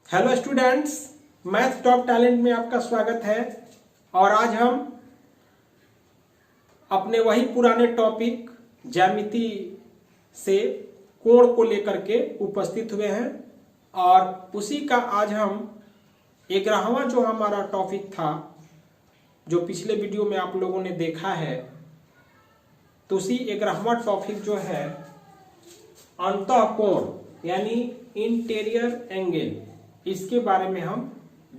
Hello students, math top talent में आपका स्वागत है। और आज हम अपने वही पुराने टॉपिक ज्यामिति से कोण को लेकर के उपस्थित हुए हैं और उसी का आज हम 11वां जो हमारा टॉपिक था, जो पिछले वीडियो में आप लोगों ने देखा है, तो उसी 11वां टॉपिक जो है अंतःकोण यानी इंटीरियर एंगल, इसके बारे में हम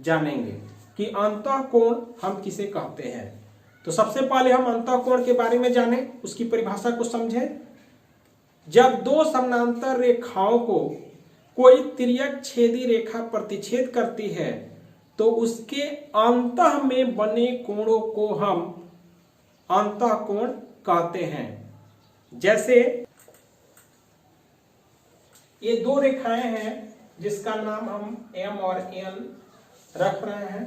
जानेंगे कि अंतःकोण हम किसे कहते हैं। तो सबसे पहले हम अंतःकोण के बारे में जानें, उसकी परिभाषा को समझें। जब दो समानांतर रेखाओं को कोई तिर्यक छेदी रेखा प्रतिच्छेद करती है तो उसके अंतः में बने कोणों को हम अंतःकोण कहते हैं। जैसे ये दो रेखाएं हैं जिसका नाम हम M और N रख रहे हैं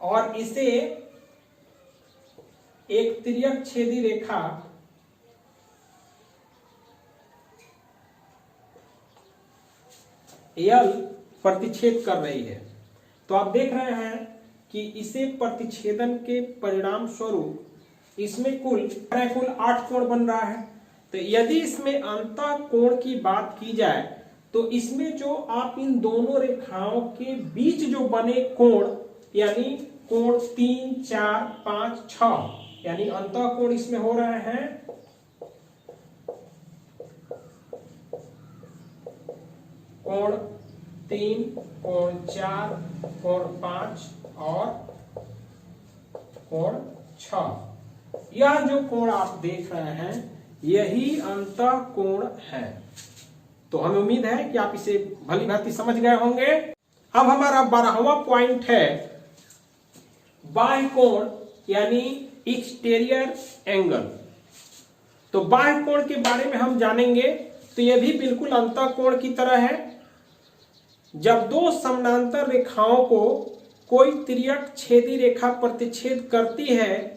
और इसे एक तिर्यक छेदी रेखा L प्रतिच्छेद कर रही है। तो आप देख रहे हैं कि इसे प्रतिच्छेदन के परिणाम स्वरूप इसमें कुल 8 कोण बन रहा है। तो यदि इसमें अंतःकोण की बात की जाए तो इसमें जो आप इन दोनों रेखाओं के बीच जो बने कोण यानी कोण 3, 4, 5, 6 यानी अंतःकोण इसमें हो रहे हैं कोण 3, कोण 4, कोण 5 और कोण 6। यह जो कोण आप देख रहे हैं यही अंतःकोण है। तो हमें उम्मीद है कि आप इसे भली भांति समझ गए होंगे। अब हमारा 12वां पॉइंट है बाह्य कोण यानी एक्सटीरियर एंगल। तो बाह्य कोण के बारे में हम जानेंगे। तो यह भी बिल्कुल अंतःकोण की तरह है। जब दो समानांतर रेखाओं को कोई तिर्यक छेदी रेखा प्रतिच्छेद करती है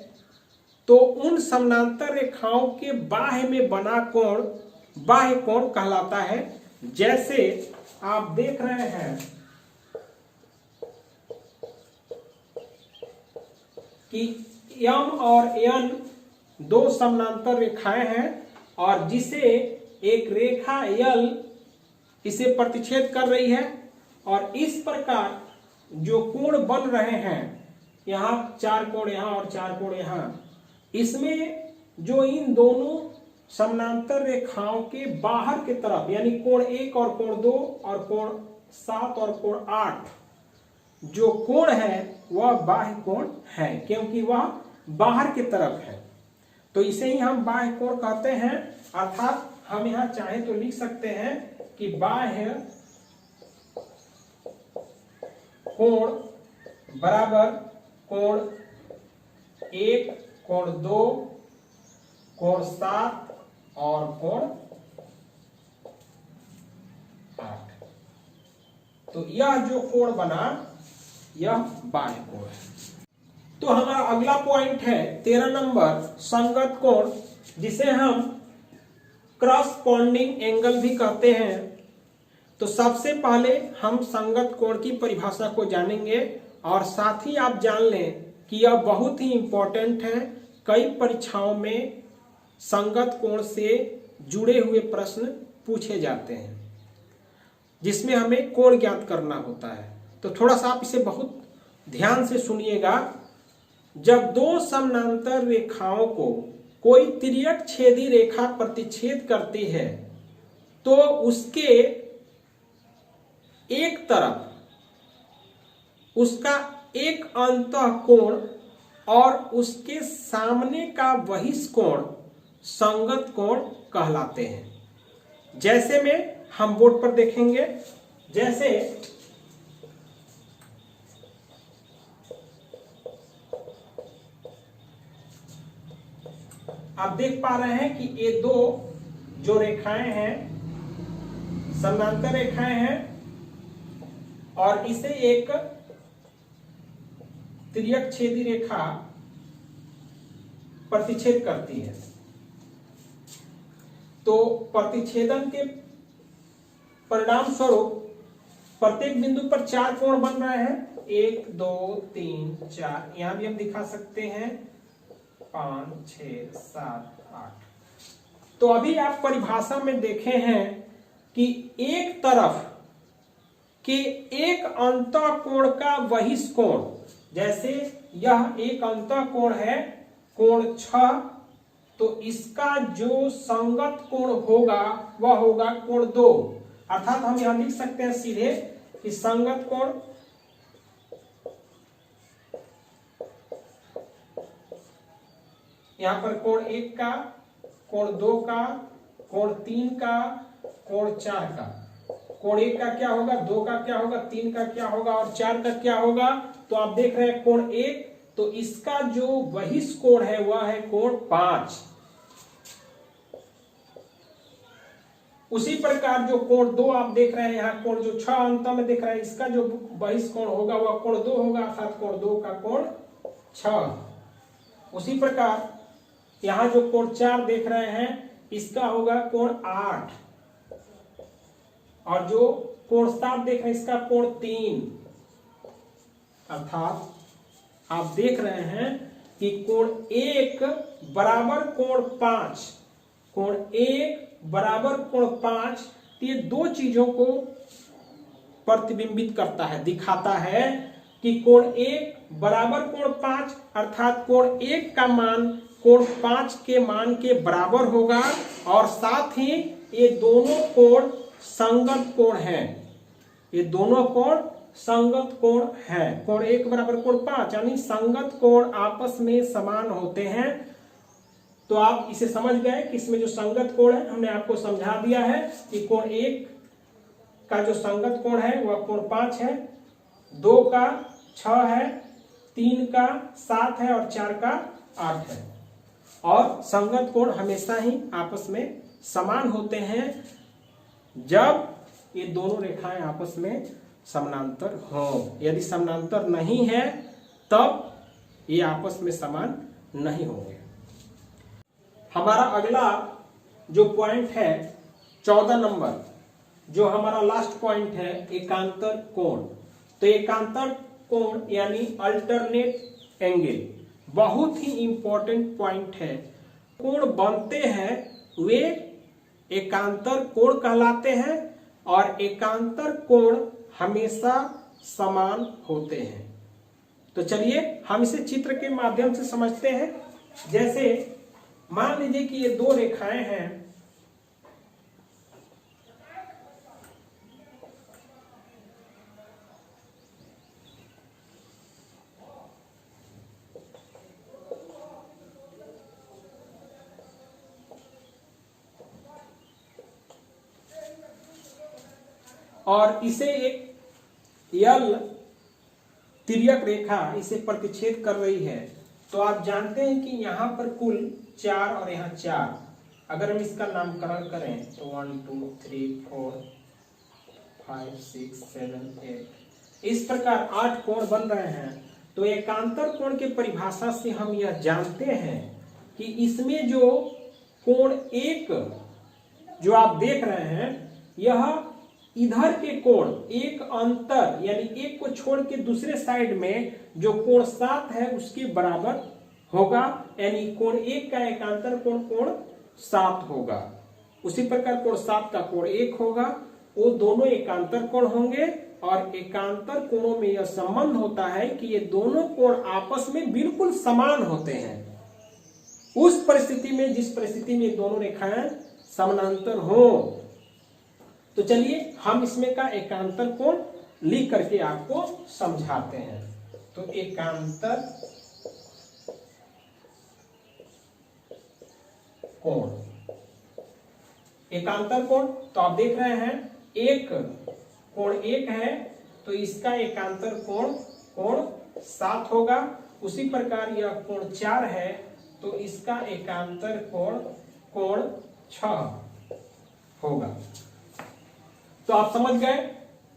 तो उन समानांतर रेखाओं के बाह्य में बना कोण बाह्य कोण कहलाता है। जैसे आप देख रहे हैं कि M और N दो समानांतर रेखाएं हैं और जिसे एक रेखा L इसे प्रतिच्छेद कर रही है और इस प्रकार जो कोण बन रहे हैं, यहां 4 कोण यहां और 4 कोण यहां, इसमें जो इन दोनों समानांतर रेखाओं के बाहर के तरफ यानी कोण 1 और कोण 2 और कोण 7 और कोण 8 जो कोण है वह बाह्य कोण है, क्योंकि वह बाहर की तरफ है। तो इसे ही हम बाह्य कोण कहते हैं। अर्थात हम यहां चाहे तो लिख सकते हैं कि बाह्य कोण बराबर कोण 1, कोण 2, कोण 7 और कोण 8। तो यह जो कोण बना यह बाह्य कोण है। तो हमारा अगला पॉइंट है 13 नंबर संगत कोण, जिसे हम क्रॉसपोंडिंग एंगल भी कहते हैं। तो सबसे पहले हम संगत कोण की परिभाषा को जानेंगे और साथ ही आप जान लें कि यह बहुत ही इंपॉर्टेंट है। कई परीक्षाओं में संगत कोण से जुड़े हुए प्रश्न पूछे जाते हैं जिसमें हमें कोण ज्ञात करना होता है। तो थोड़ा सा आप इसे बहुत ध्यान से सुनिएगा। जब दो समानांतर रेखाओं को कोई तिर्यक छेदी रेखा प्रतिच्छेद करती है तो उसके एक तरफ उसका एक अंतःकोण और उसके सामने का बहिष्कोण संगत कोण कहलाते हैं। जैसे में हम बोर्ड पर देखेंगे, जैसे आप देख पा रहे हैं कि ये दो जो रेखाएं हैं समानांतर रेखाएं हैं और इसे एक तिर्यक छेदी रेखा प्रतिच्छेद करती है। तो प्रतिच्छेदन के परिणाम स्वरूप प्रत्येक बिंदु पर 4 कोण बन रहे हैं, 1 2 3 4। यहां भी हम दिखा सकते हैं 5 6 7 8। तो अभी आप परिभाषा में देखे हैं कि एक तरफ के एक अंतःकोण का बहिष्ठ कोण, जैसे यह एक अंतःकोण है कोण 6, तो इसका जो संगत कोण होगा वह होगा कोण 2। अर्थात हम यहां लिख सकते हैं सीधे कि संगत कोण यहां पर कोण 1 का, कोण 2 का, कोण 3 का, कोण 4 का। कोण 1 का क्या होगा, 2 का क्या होगा, 3 का क्या होगा और 4 का क्या होगा। तो आप देख रहे हैं कोण 1, तो इसका जो बहिष्ठ कोण है वह है कोण 5। उसी प्रकार जो कोण 2 आप देख रहे हैं, यहाँ कोण जो 6 अंत में देख रहे हैं, इसका जो बहिष्ठ कोण होगा वह कोण 2 होगा, अर्थात कोण 2 का कोण 6। उसी प्रकार यहां जो कोण 4 देख रहे हैं, इसका होगा कोण 8, और जो कोण 7 देख रहे हैं इसका कोण 3। अर्थात आप देख रहे हैं कि कोण 1 बराबर कोण 5, कोण 1 बराबर कोण 5, ये दो चीजों को प्रतिबिंबित करता है, दिखाता है कि कोण 1 बराबर कोण 5, अर्थात कोण 1 का मान कोण 5 के मान के बराबर होगा, और साथ ही ये दोनों कोण संगत कोण हैं। ये दोनों कोण संगत कोण हैं। कोण 1 बराबर कोण 5 यानी संगत कोण आपस में समान होते हैं। तो आप इसे समझ गए कि इसमें जो संगत कोण है हमने आपको समझा दिया है कि कोण 1 का जो संगत कोण है वह कोण 5 है, 2 का 6 है, 3 का 7 है और 4 का 8 है। और संगत कोण हमेशा ही आपस में समान होते हैं जब ये दोनों रेखाएं आपस में समानांतर हो। यदि समानांतर नहीं है तब ये आपस में समान नहीं होंगे। हमारा अगला जो पॉइंट है 14 नंबर, जो हमारा लास्ट पॉइंट है एकांतर कोण। तो एकांतर कोण यानी अल्टरनेट एंगल बहुत ही इंपॉर्टेंट पॉइंट है। कोण बनते हैं वे एकांतर कोण कहलाते हैं, और एकांतर कोण हमेशा समान होते हैं। तो चलिए हम इसे चित्र के माध्यम से समझते हैं। जैसे मान लीजिए कि ये दो रेखाएं हैं, और इसे एक यल तिर्यक रेखा इसे प्रतिच्छेद कर रही है। तो आप जानते हैं कि यहां पर कुल 4 और यहां 4, अगर हम इसका नामकरण करें तो 1 2 3 4 5 6 7 8 इस प्रकार 8 कोण बन रहे हैं। तो एकांतर कोण के परिभाषा से हम यह जानते हैं कि इसमें जो कोण 1 जो आप देख रहे हैं, यह इधर के कोण एक अंतर यानी एक को छोड़ के दूसरे साइड में जो कोण 7 है उसके बराबर होगा, यानी कोण 1 का एकांतर कोण कोण 7 होगा। उसी प्रकार कोण 7 का कोण 1 होगा। वो दोनों एकांतर कोण होंगे, और एकांतर कोणों में यह संबंध होता है कि ये दोनों कोण आपस में बिल्कुल समान होते हैं। उस परिस्थिति में, जिस परिस्थिति में दोनों रेखाएं समानांतर हो। तो चलिए हम इसमें का एकांतर कोण लिख करके आपको समझाते हैं। तो एकांतर कोण, एकांतर कोण तो आप देख रहे हैं एक कोण 1 है, तो इसका एकांतर कोण कोण 7 होगा। उसी प्रकार यह कोण 4 है, तो इसका एकांतर कोण कोण 6 होगा। तो आप समझ गए,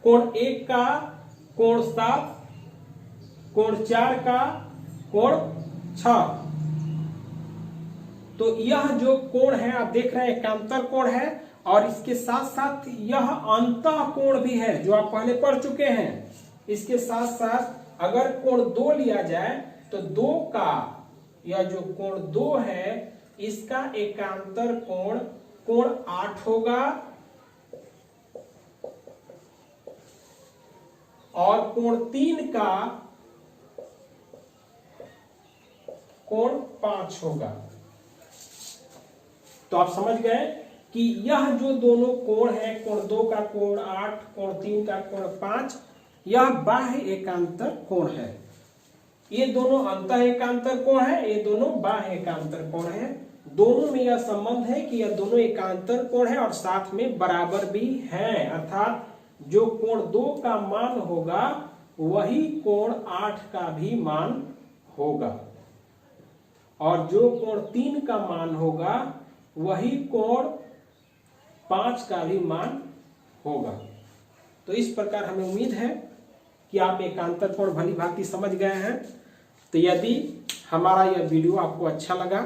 कोण 1 का कोण 7, कोण 4 का कोण 6। तो यह जो कोण है आप देख रहे हैं एकांतर कोण है, और इसके साथ साथ यह अंतः कोण भी है जो आप पहले पढ़ चुके हैं। इसके साथ साथ अगर कोण 2 लिया जाए तो 2 का यह जो कोण 2 है इसका एकांतर कोण कोण 8 होगा और कोण 3 का कोण 5 होगा। तो आप समझ गए कि यह जो दोनों कोण है, कोण 2 का कोण 8, कोण 3 का कोण 5, यह बाह्य एकांतर कोण है। ये दोनों अंतः एकांतर कोण है, ये दोनों बाह्य एकांतर कोण है। दोनों में यह संबंध है कि यह दोनों एकांतर कोण है और साथ में बराबर भी है, अर्थात जो कोण 2 का मान होगा वही कोण 8 का भी मान होगा और जो कोण 3 का मान होगा वही कोण 5 का भी मान होगा। तो इस प्रकार हमें उम्मीद है कि आप एकांतर कोण भली भांति समझ गए हैं। तो यदि हमारा यह वीडियो आपको अच्छा लगा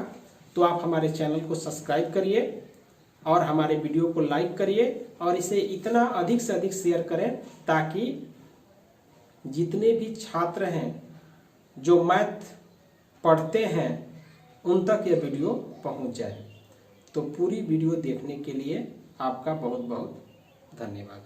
तो आप हमारे चैनल को सब्सक्राइब करिए और हमारे वीडियो को लाइक करिए और इसे इतना अधिक से अधिक शेयर करें ताकि जितने भी छात्र हैं जो मैथ पढ़ते हैं उन तक यह वीडियो पहुंच जाए। तो पूरी वीडियो देखने के लिए आपका बहुत बहुत धन्यवाद।